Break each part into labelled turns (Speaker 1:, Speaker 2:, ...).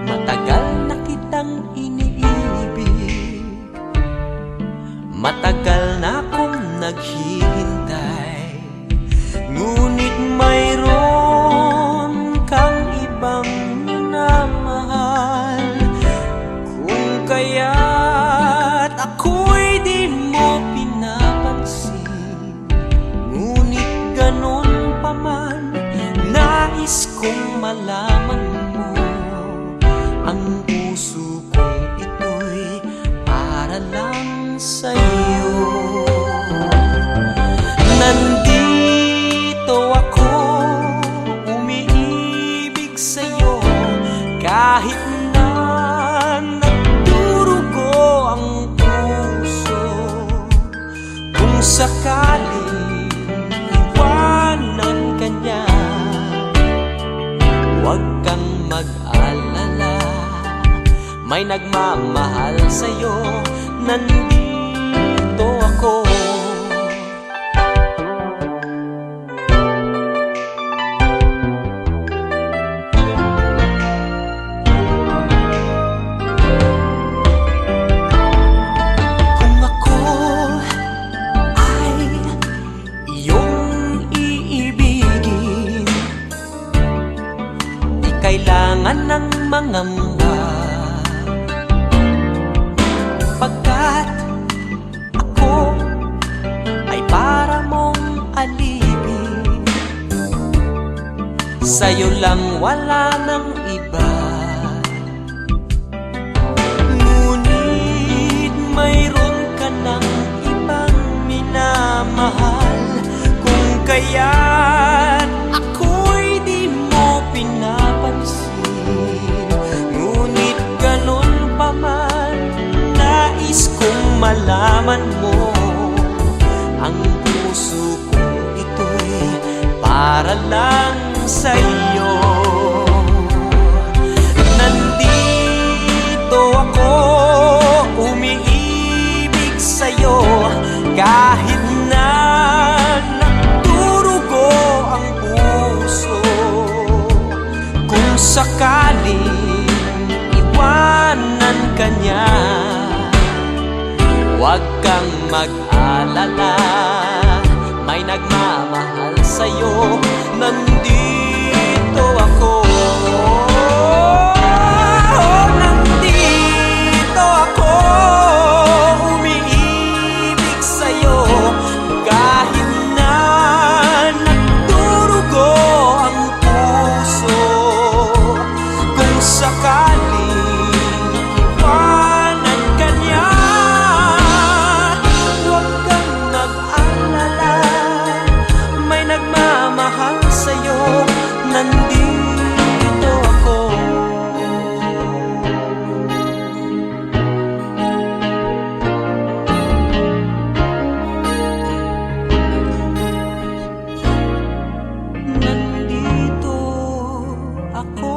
Speaker 1: Matagal na kitang iniibig, matagal na akong naghihintay, ngunit mayroon kang ibang minamahal. Kung kaya't ako'y di mo pinapansin, ngunit ganon pa man, nais kong malaman mo, ang puso kong ito'y para lang sa'yo. Nandito ako, umiibig sa'yo, kahit na nagdurugo ang puso. Kung sakaling iwanan ka niya, huwag kang mag-alala, may nagmamahal sa'yo, nandito ako. Kung ako ay iyong iibigin, di kailangan ng mangamba, pagkat ako ay para mong alipin. Sa'yo lang, wala nang iba. Ngunit mayroon ka ng ibang minamahal. Kung kaya't ako'y di mo pinapansin, ngunit ganon pa man, nais kong malaman mo, ang puso kong ito'y para lang sa'yo. Nandito ako, umiibig sa'yo, kahit na nagdurugo ang puso. Kung sakaling iwanan ka niya, huwag kang mag-alala, may nagmamahal sa'yo, nandito ako. Nandito ako, umiibig sa'yo, kahit na nagdurugo ang puso. Kung sakaling iwanan ka niya, huwag kang mag-alala, may nagmamahal sa'yo, nandito ako. Nandito ako.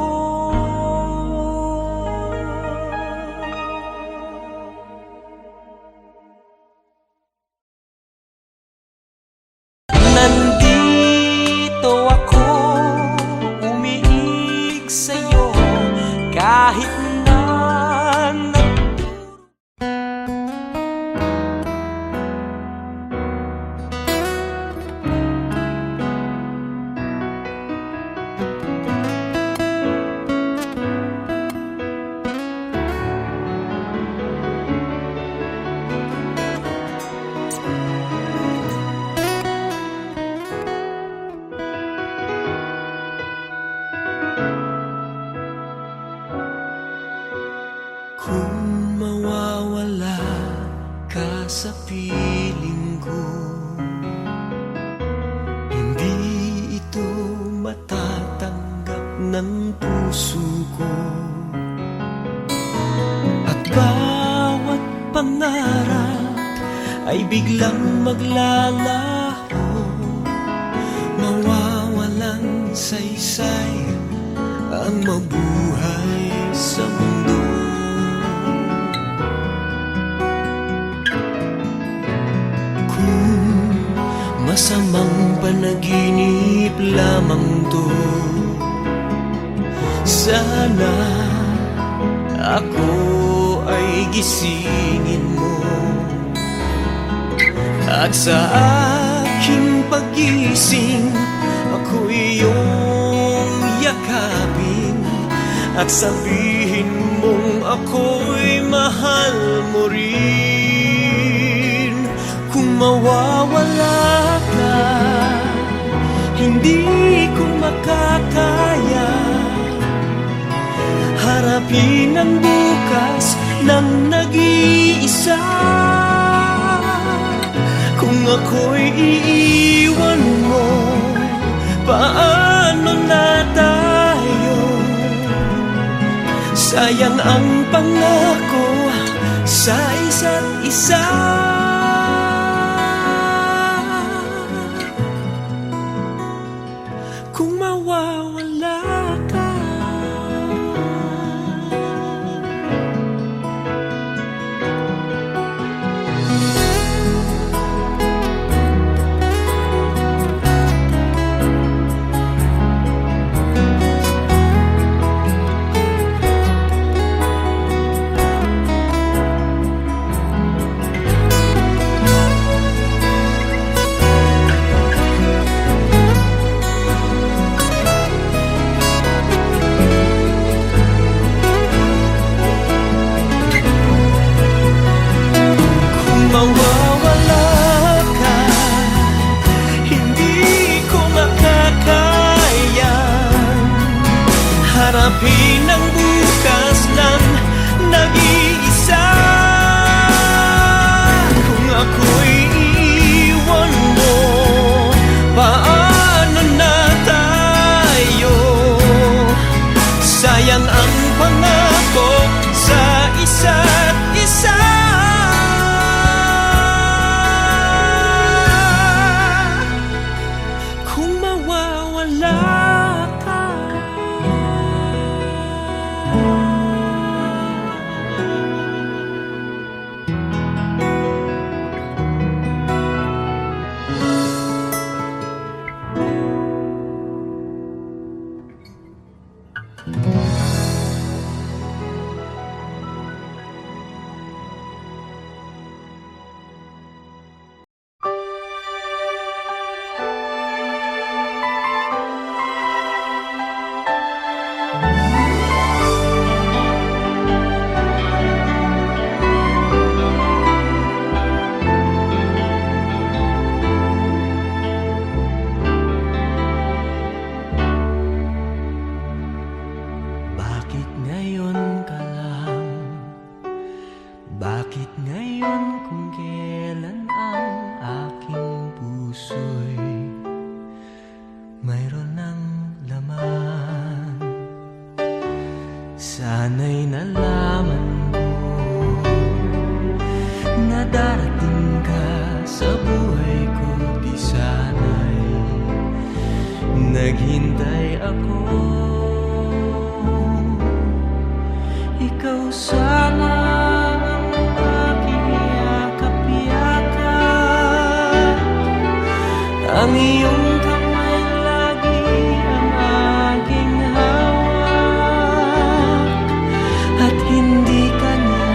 Speaker 1: Nandito ako, umiibig sa'yo, kahit na kung mawawala ka sa piling ko, hindi ito matatanggap ng puso ko. At bawat pangarap ay biglang maglalaho, mawawalang saysay ang mabuhay sa mundo. Masamang panaginip lamang to, sana ako ay gisingin mo. At sa aking pag-gising, ako'y iyong yakapin at sabihin mong ako'y mahal mo rin. Kung mawawala ka, hindi ko makakaya harapin ang bukas ng nag-iisa. Kung ako'y iiwan mo, paano na tayo? Sayang ang pangako sa isa't isa. Kung mawawala ka, mawawala ka, hindi ko makakaya harapin ang bukas ng nag-iisa. Kung ako'y iiwan mo, paano na tayo? Sayang ang pangako sa isa't isa. Bakit ngayon ka lang? Bakit ngayon kung kailan ang aking puso'y mayroon ng laman? Sana'y nalaman ko na darating ka sa buhay ko. Di sana'y naghintay ako. Ikaw sana ang aking yakap-yakap, ang iyong kamay lagi ang aking hawak, at hindi ka na.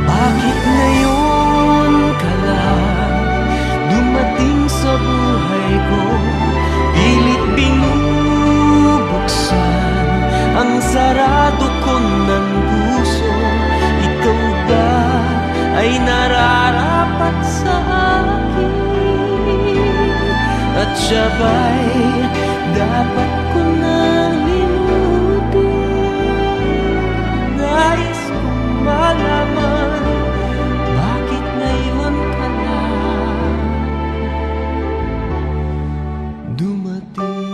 Speaker 1: Bakit ngayon ka lang dumating sa buhay ko? Pilit binubuksan ang sarado ko ng puso. Ikaw ba ay nararapat sa akin? At siya ba'y dapat ko nang limutin? Nais kong malaman, bakit ngayon ka lang dumating?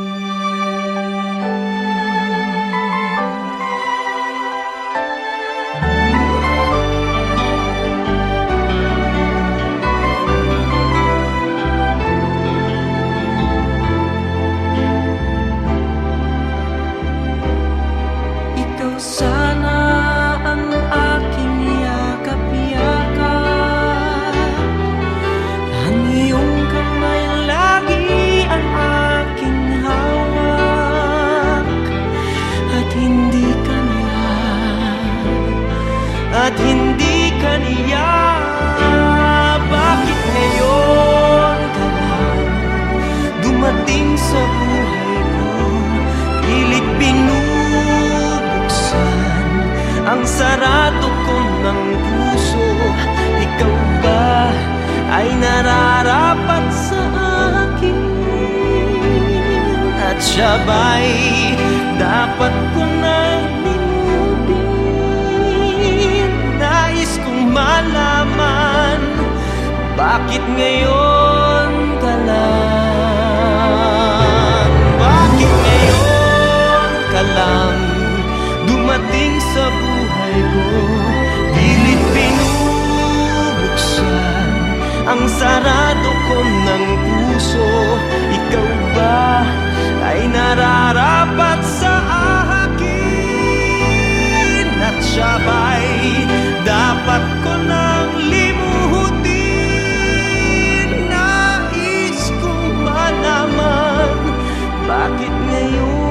Speaker 1: dumating sa buhay ko, pilit binubuksan ang sarado ko ng puso. Ikaw ba ay nararapat sa akin? At siya ba'y dapat ko nang limutin? Nais kong malaman, bakit ngayon ka lang? Bakit ngayon ka lang dumating sa buhay ko? Pilit binubuksan ang sarado ko ng puso. Ikaw ba ay nararapat sa akin? At siya ba'y dapat ko nang limutin? Nais kong malaman, bakit ngayon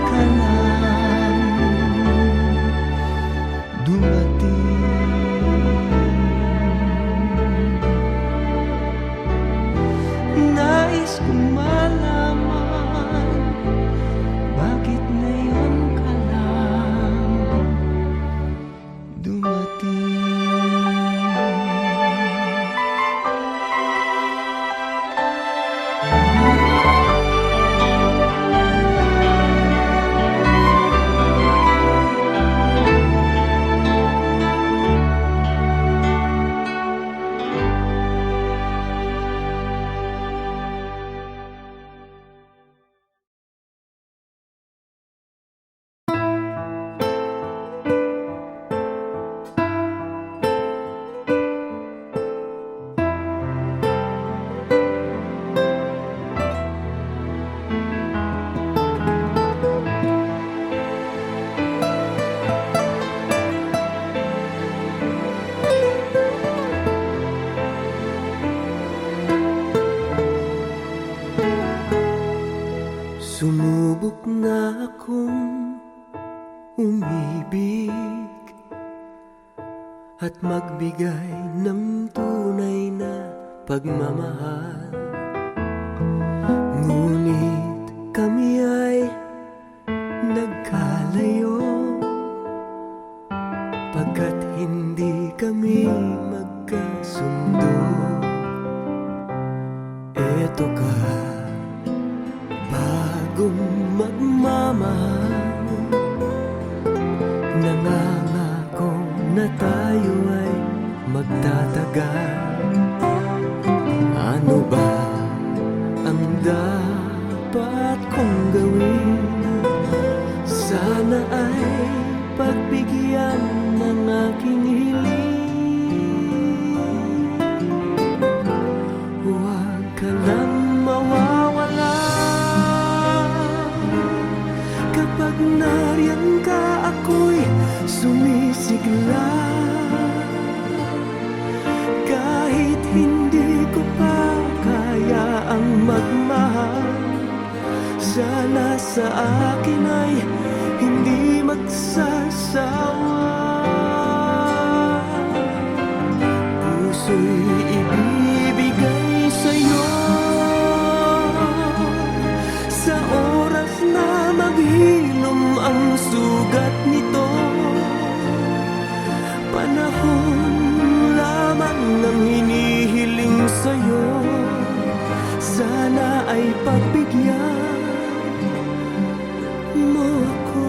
Speaker 1: ka lang dumating? Nais kong malaman, bakit ngayon ka lang dumating? Sumubok na akong umibig at magbigay ng tunay na pagmamahal. Ngunit kami ay nagkalayo, pagkat hindi kami magkasundo. Eto ka, bagong magmamahal, nangangako na tayo ay magtatagal. Ano ba ang dapat kong gawin? Sana ay pagbigyan ng aking hiling. Huwag ka lang mawawala. Kapag nariyan ka, ako'y sumisigla. Kahit hindi ko pa kaya ang magmahal, sana sa akin ay hindi magsasawa. Puso'y ibibigay sa'yo sa oras na maghilom ang sugat nito. Panahon lamang ang hinihiling sa'yo, sana ay pagbigyan mo ako.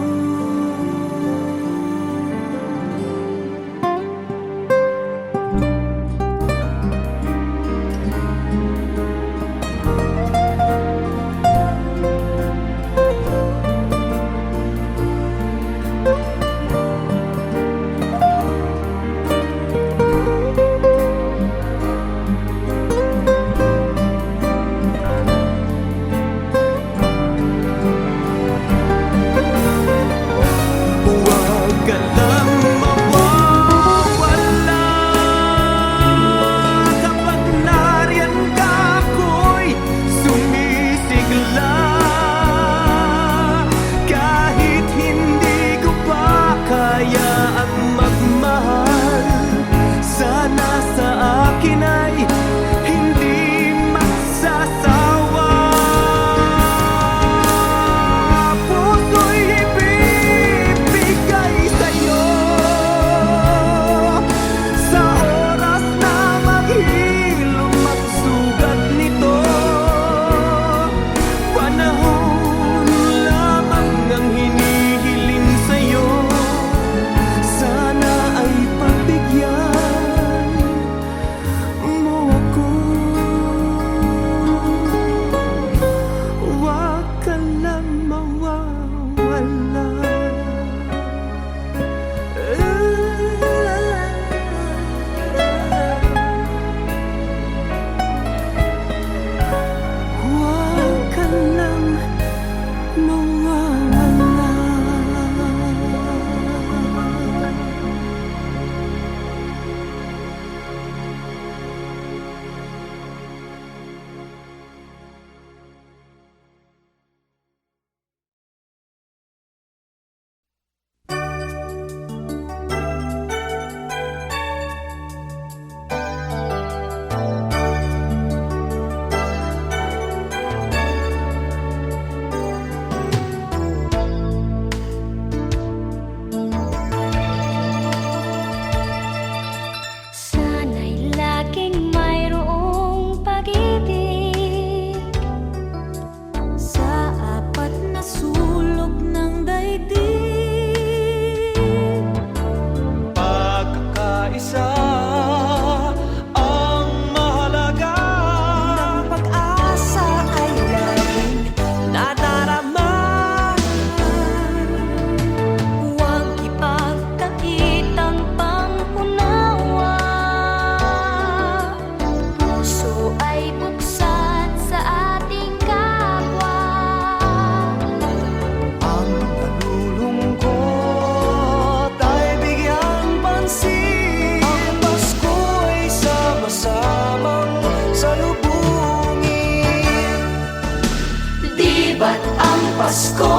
Speaker 2: Di ba't ang Pasko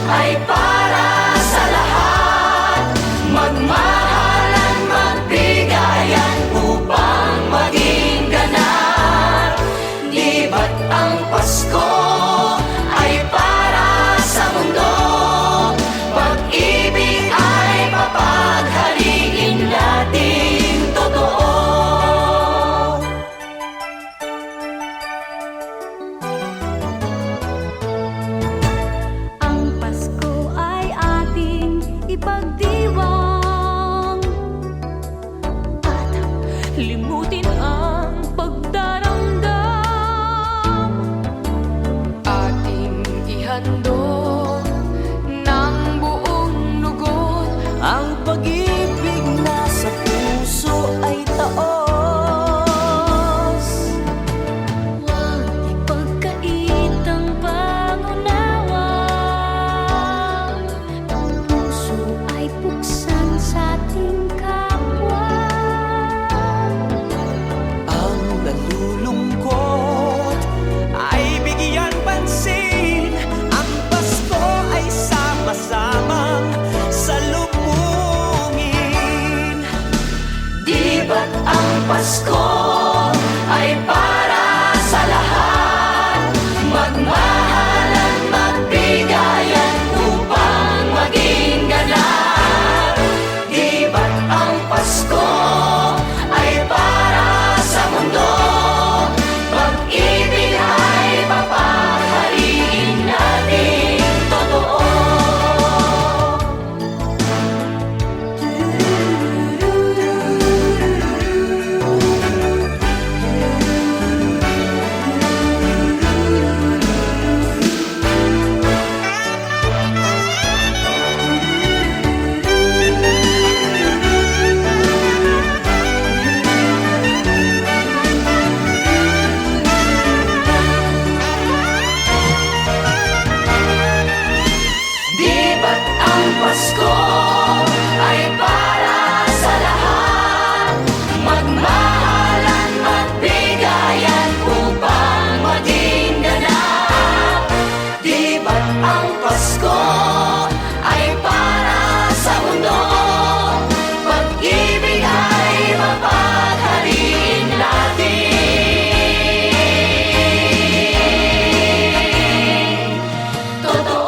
Speaker 2: ay para sa lahat? Magmahalan, magbigayan upang maging ganap. Di ba't ang Pasko ay para sa mundo? Pag-ibig ay papaghariin natin totoo.
Speaker 3: Ang Pasko ay ating ipagdiwang at limutin ang pagdaramdam. Ating ihandog ng buong lugod
Speaker 1: Ang pag-ibig na sa puso ay taos.
Speaker 3: Huwag ipagkait ang pangunawa. Ang puso ay buksan sa ating kapwa.
Speaker 1: Ang nalulungkot ay bigyan pansin. Ang Pasko ay sama-samang salubungin.
Speaker 2: Di ba't ang Pasko ay para sa lahat? Magmahalan, magbigayan upang maging ganap. Di ba't ang Pasko ay para sa mundo? Pag-ibig ay papaghariin natin totoo. Di ba't ang Pasko ay para sa lahat? Magmahalan, magbigayan upang maging ganap. Di ba't ang Pasko ay para sa mundo? Pag-ibig ay mapaghariin natin totoo.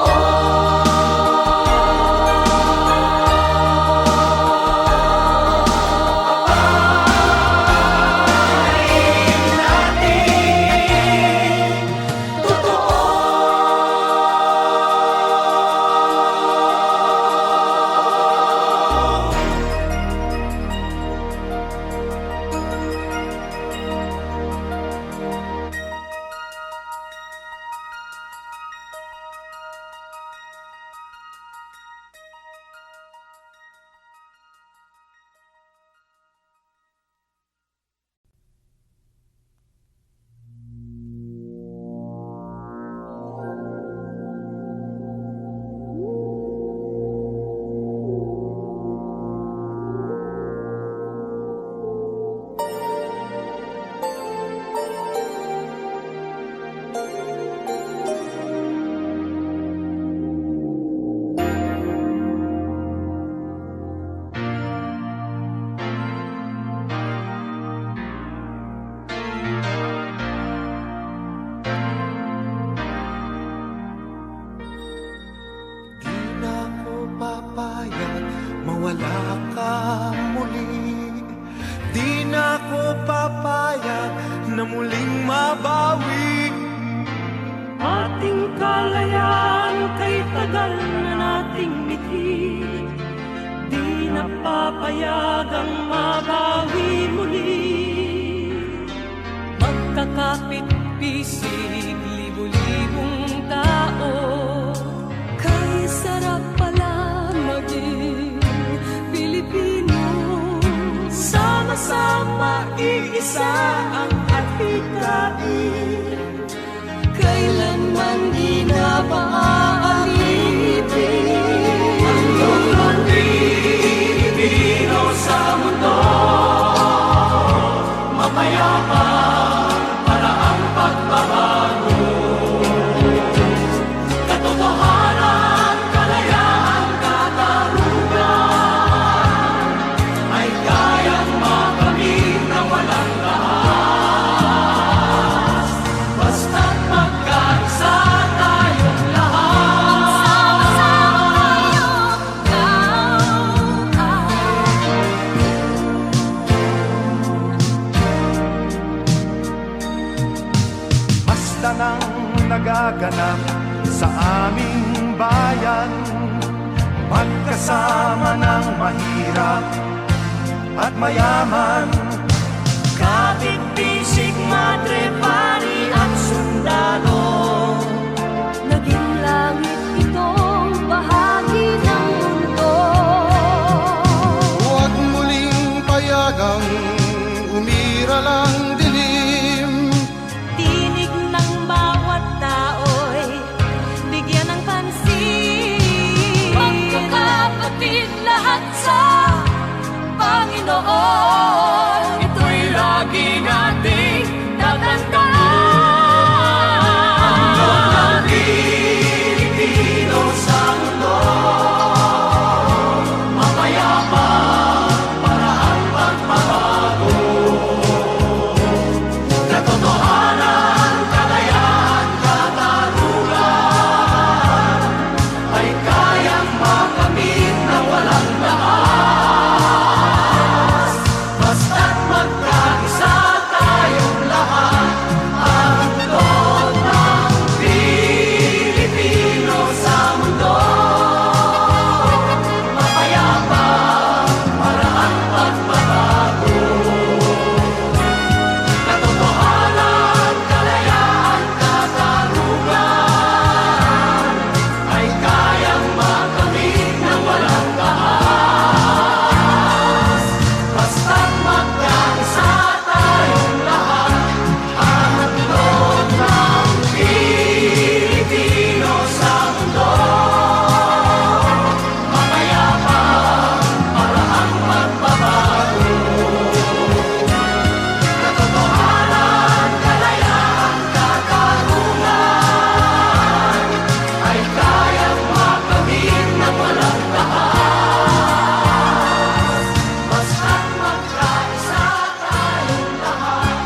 Speaker 1: Di na ako papayag mawala ka muli. Di na ako papayag na muling mabawi.
Speaker 4: Ating kalayaan kay tagal na nating mithi. Di na papayagang mabawi muli. Magkakapit-bisig, libo-libong tao.
Speaker 3: Kay sarap pala maging Pilipino.
Speaker 4: Sama-sama iisa ang adhikain.
Speaker 3: Kailanman di na maaalipin.
Speaker 4: Ang iyong Pilipino sa mundo, mapayapa para ang pagbabago.
Speaker 5: nagaganap sa aming bayan. Magkasama ng mahirap at mayaman.
Speaker 1: Kapit, bisig, madre, pari at sundalo.
Speaker 3: Naging langit itong bahagi ng mundo.
Speaker 6: Huwag muling payagang umiral ang dilim.
Speaker 4: Tinig ng bawat tao'y bigyan ng pansin.
Speaker 2: Magkakapatid lahat sa Panginoon. Ito'y lagi nating tatandaan.
Speaker 1: Ang Pilipino sa mundo, mapayapa, paraang pagbabago. Katotohanan, kalayaan, katarungan ay kayang makamit ng walang lakas. Basta't magkaisa tayong lahat, ang loob ng Pilipino sa mundo. Mapayapa, paraang pagbabago. Katotohanan, kalayaan, katarungan ay kayang makamit ng walang lakas. Basta't magkaisa tayong lahat, ang loob ng Pilipino sa mundo. Mapayapa, paraang pagbabago. Katotohanan, kalayaan, katarungan ay kayang makamit ng walang lakas. Basta't magkaisa tayong lahat,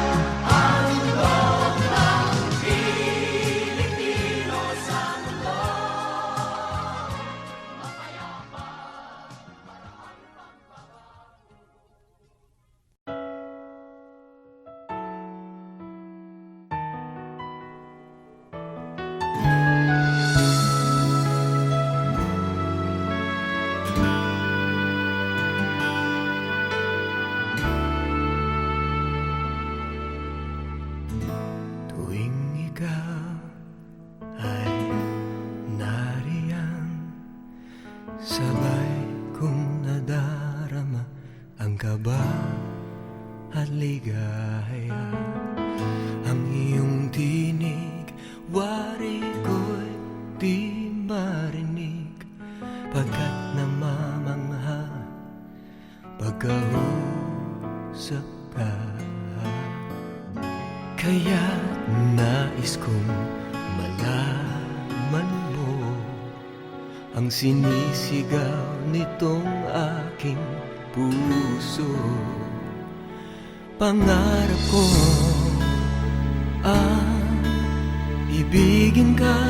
Speaker 1: ang loob ng Pilipino sa mundo. Tuwing ikaw ay nariyan, sabay kong nadarama ang kaba at ligaya. Ang iyong tinig, wari ko'y di marinig, pagkat namamangha pagkausap ka. Kaya nais kong malaman mo ang sinisigaw nitong aking puso. Pangarap ko ang ibigin ka,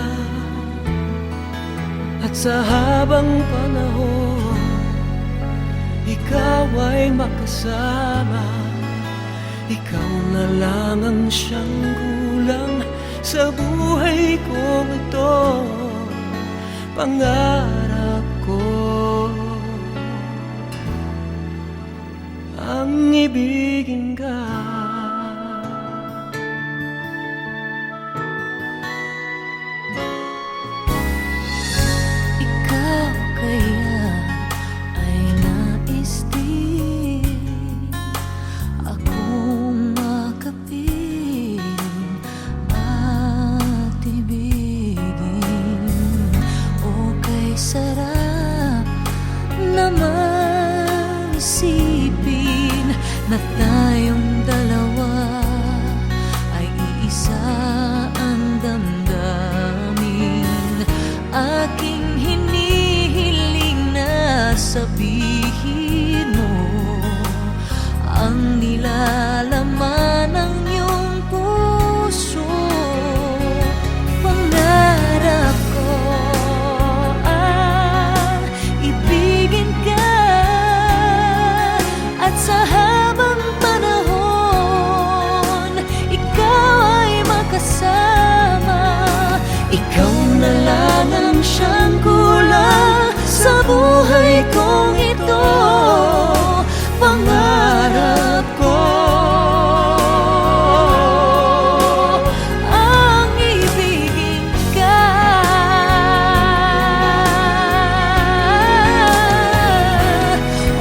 Speaker 1: at sa habang panahon ikaw ay makasama. Ikaw na lang ang siyang kulang sa buhay kong ito. Pangarap ko ang ibigin ka.
Speaker 3: Ikaw kaya ay nais din akong makapiling at ibigin. O kay sarap naman isipin na tayong dalawa
Speaker 4: siyang kulang sa buhay kong ito. Pangarap ko ang ibigin ka.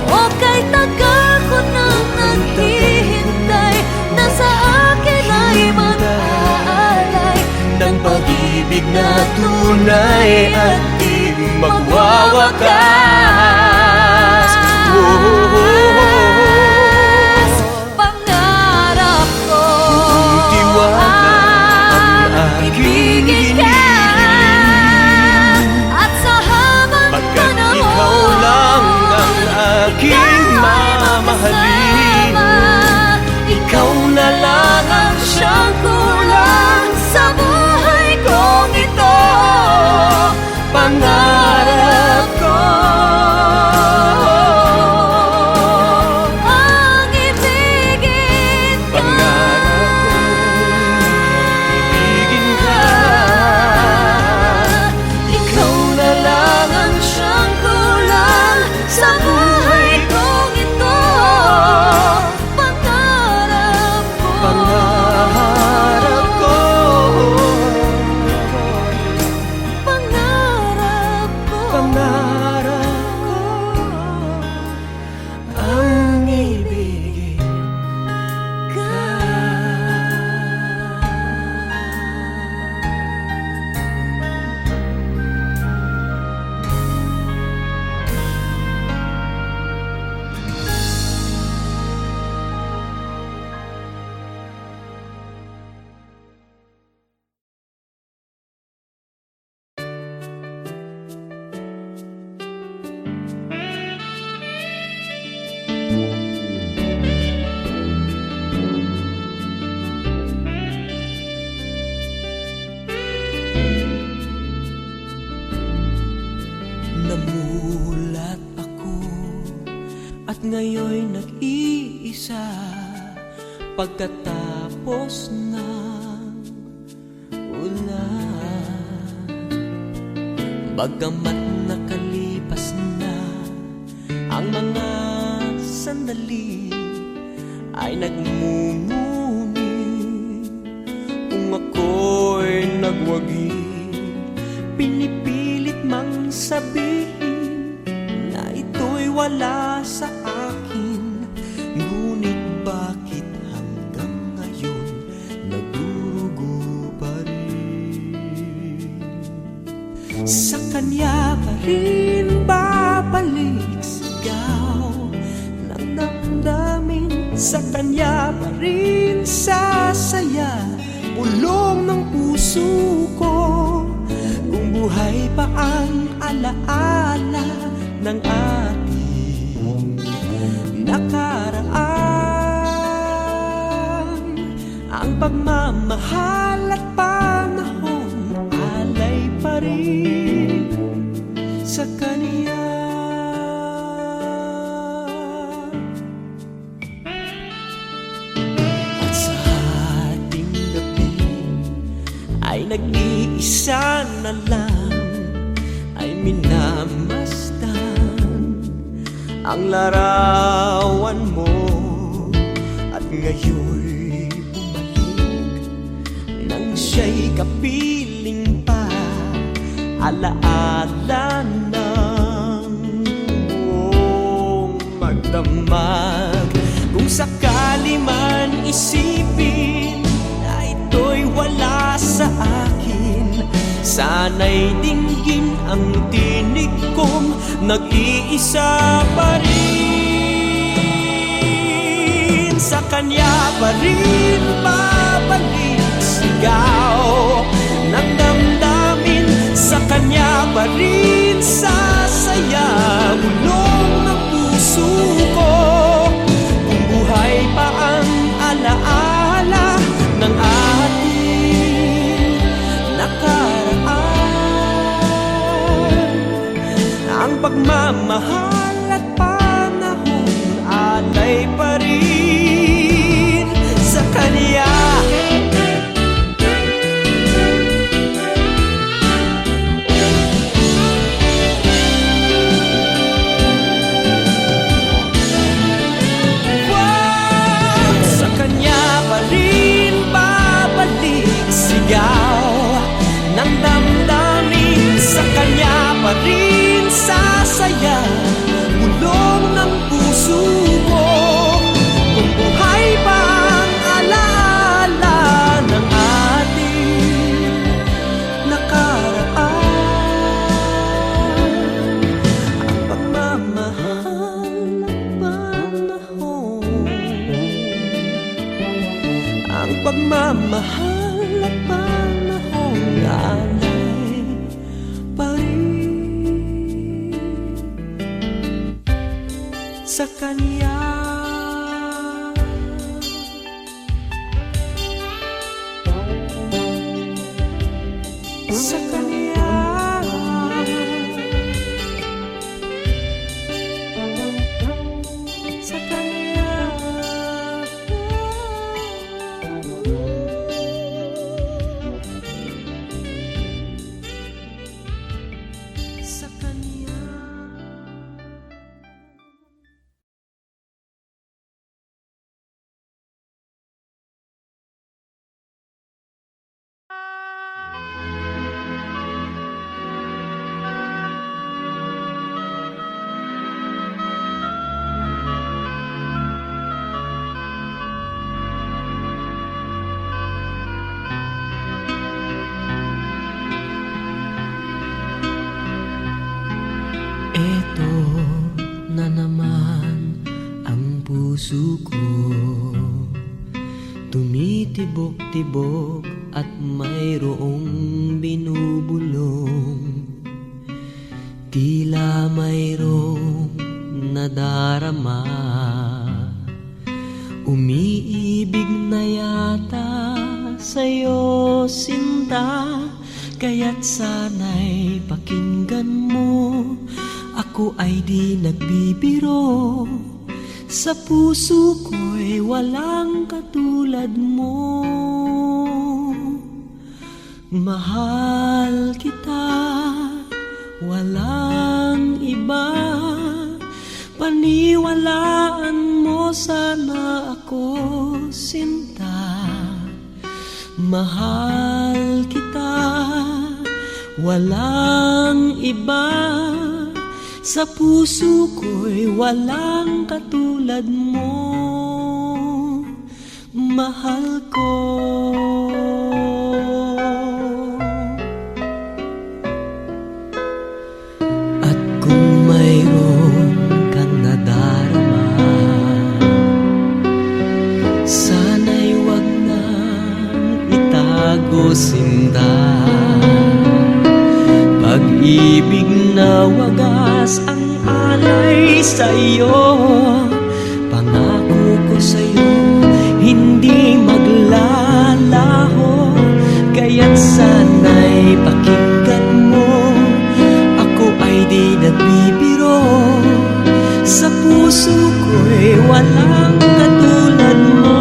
Speaker 4: O kahit tagal ko nang naghihintay, na sa akin ay mag-aalay
Speaker 1: ng pag-ibig na tunay at di magwawakas.
Speaker 4: Pangarap ko
Speaker 1: Tiwala ang aking
Speaker 4: ibigin ka. At sa habang
Speaker 1: Pagkat
Speaker 4: panahon,
Speaker 1: ikaw lang ang aking mamahalin.
Speaker 4: ikaw na lang ang siyang kulang sa buhay kong ito. Pangarap ko ang ibigin ka.
Speaker 1: Pangarap kong ibigin ka.
Speaker 4: Ikaw na lang ang siyang kulang sa buhay kong ito. Pangarap ko.
Speaker 1: Pangarap ko.
Speaker 4: Pangarap ko.
Speaker 1: Pangarap ko ang ibigin ka. Namulat ako at ngayon nag-iisa pagkatapos ng ulan. Bagamat nakalipas na ang mga sandali, ay nagmumuni kung ako'y nagwagi. Pinipilit mang sabihin na ito'y wala sa akin, ngunit bakit hanggang ngayon nagdurugo pa rin? Sa kanya pa rin babalik sigaw ng damdamin, sa kanya pa rin sasaya bulong ng puso ko. Kung buhay pa ang alaala ng ating nakaraan, ang pagmamahal at panahon alay pa rin sa kaniya. At sa ating gabi ay nag-iisa na lang, ay minamasdan ang larawan mo. At ngayon'y bumalik nang siya'y kapiling pa, alaala ng buong magdamag. Kung sakali man isipin na ito'y wala sa akin, sana'y dinggin ang tinig kong nag-iisa pa rin. Sa kanya pa rin babalik sigaw ng damdamin, sa kanya pa rin sasaya bulong ng puso ko. Kung buhay pa ang alaala ng ating nakaraan, ang pagmamahal at panahon alay pa rin sa kanya. sasaya, bulong ng puso mo. Kung buhay pa ang alaala ng ating nakaraan, ang pagmamahal at panahon, ang pagmamahal at panahon alay pa rin sa Kanya. Sa Kanya. Sa Kanya. Sa Kanya. Eto na naman ang puso ko, tumitibok-tibok at mayroong binubulong. Tila mayroong nadarama, umiibig na yata sa'yo, sinta. Kaya't sana'y pakinggan mo, ako ay di nagbibiro. Sa puso ko'y walang katulad mo. Mahal kita, walang iba. Paniwalaan mo sana ako, sinta. Mahal kita, walang iba. Sa puso ko'y walang katulad mo, mahal ko. At kung mayroon kang nadarama, sana'y wag nang itago, sinta. Pag-ibig na wagas ang alay sa'yo, pangako ko sa'yo hindi maglalaho. Kaya't sana'y pakinggan mo, ako ay di nagbibiro. Sa puso ko'y walang katulad mo.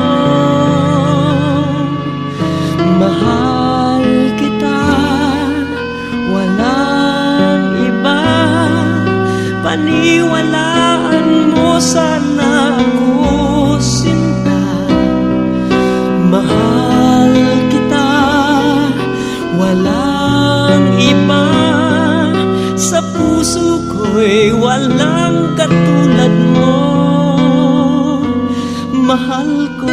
Speaker 1: Mahal kita, walang iba. Paniwalaan mo sana ako, sinta. Mahal kita, walang iba. Sa puso ko'y walang katulad mo, mahal ko.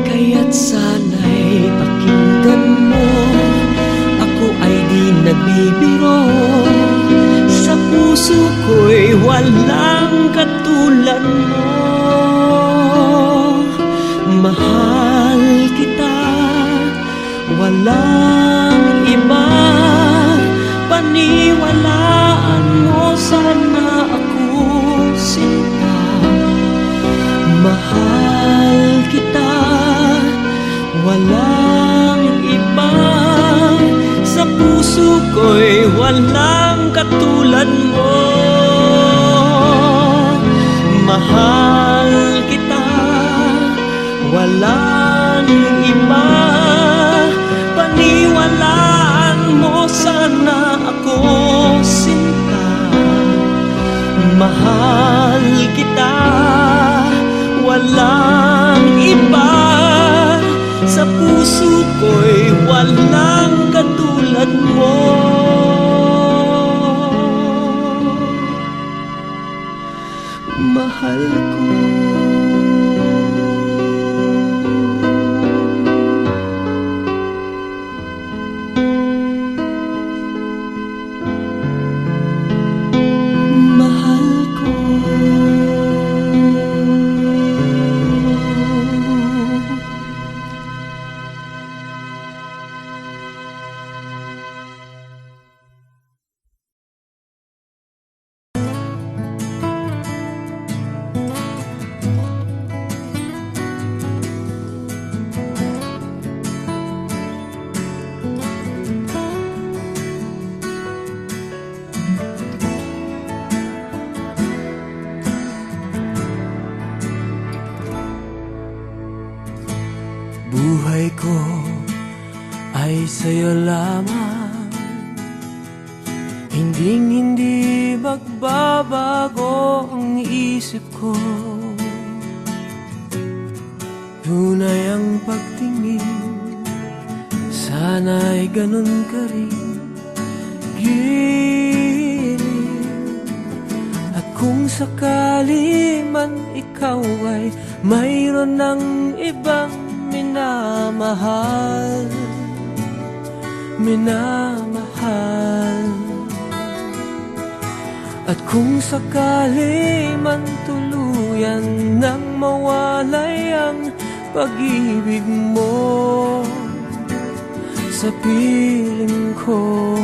Speaker 1: Kaya't sana'y pakinggan mo, ako ay di nagbibiro. Sa puso ko'y walang katulad mo. Mahal kita, walang iba. Paniwalaan mo sana ako, sinta. Mahal kita, walang iba. Sa puso ko'y walang katulad mo. Mahal kita, walang iba. Paniwalaan mo sana ako, sinta. Mahal kita, walang iba. Sa puso ko'y walang katulad mo. Mahal ko. Mahal ko. Buhay ko ay sa'yo lamang, hindi magbabago ang isip ko. Tunay ang pagtingin, sana'y ganun ka rin, giliw. At kung sakali man ikaw ay mayroon ng ibang minamahal, at kung sakali man tuluyan nang mawalay ang pag-ibig mo sa piling ko,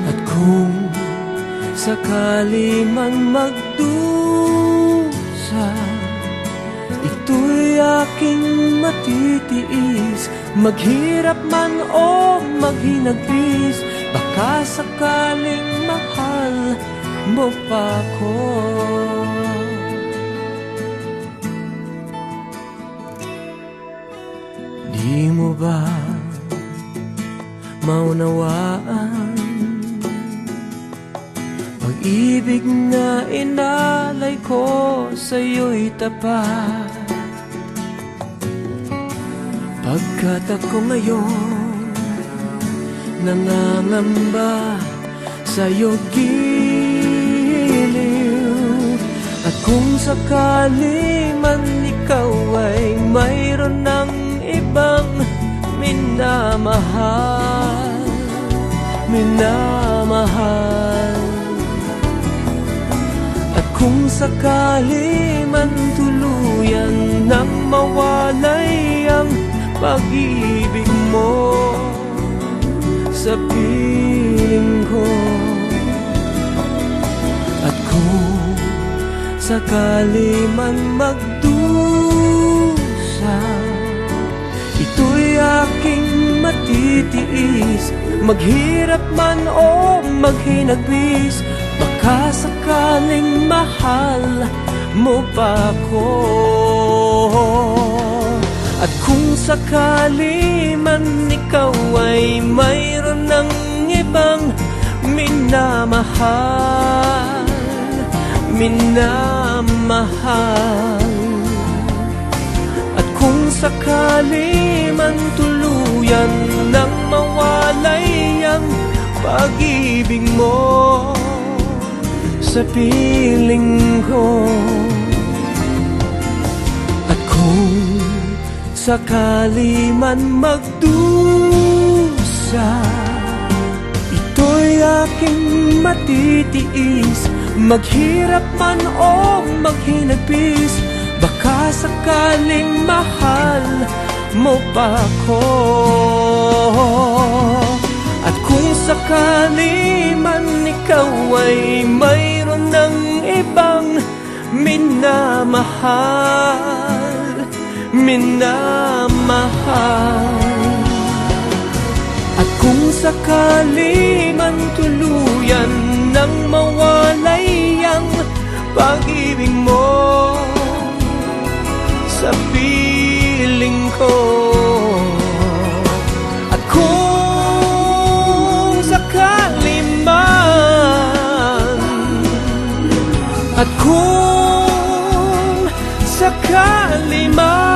Speaker 1: at kung sakali man magdusa, ito'y aking matitiis. Maghirap man o maghinagpis, baka sakaling mahal mo pa ko. Di mo ba maunawaan pag-ibig na inalay ko sa'yo'y tapat? Pagkat ako ngayon nangangamba sa'yo, giliw. At kung sakali man ikaw ay mayroon ng ibang minamahal, at kung sakali man tuluyan nang mawalay ang pag-ibig mo sa piling ko, at kung sakali man magdusa, ito'y aking matitiis. Maghirap man o maghinagpis, baka sakaling mahal mo pa ko. At kung sakali man ikaw ay mayroon ng ibang minamahal, at kung sakali man tuluyan nang mawalay ang pag-ibig mo sa piling ko, at kung sakali man magdusa, ito'y aking matitiis. Maghirap man o maghinagpis, baka sakaling mahal mo pa ko. At kung sakali man ikaw ay mayroon ng ibang minamahal, at kung sakali man tuluyan nang mawalay ang pag-ibig mo sa piling ko. At kung sakali man, at kung sakali man,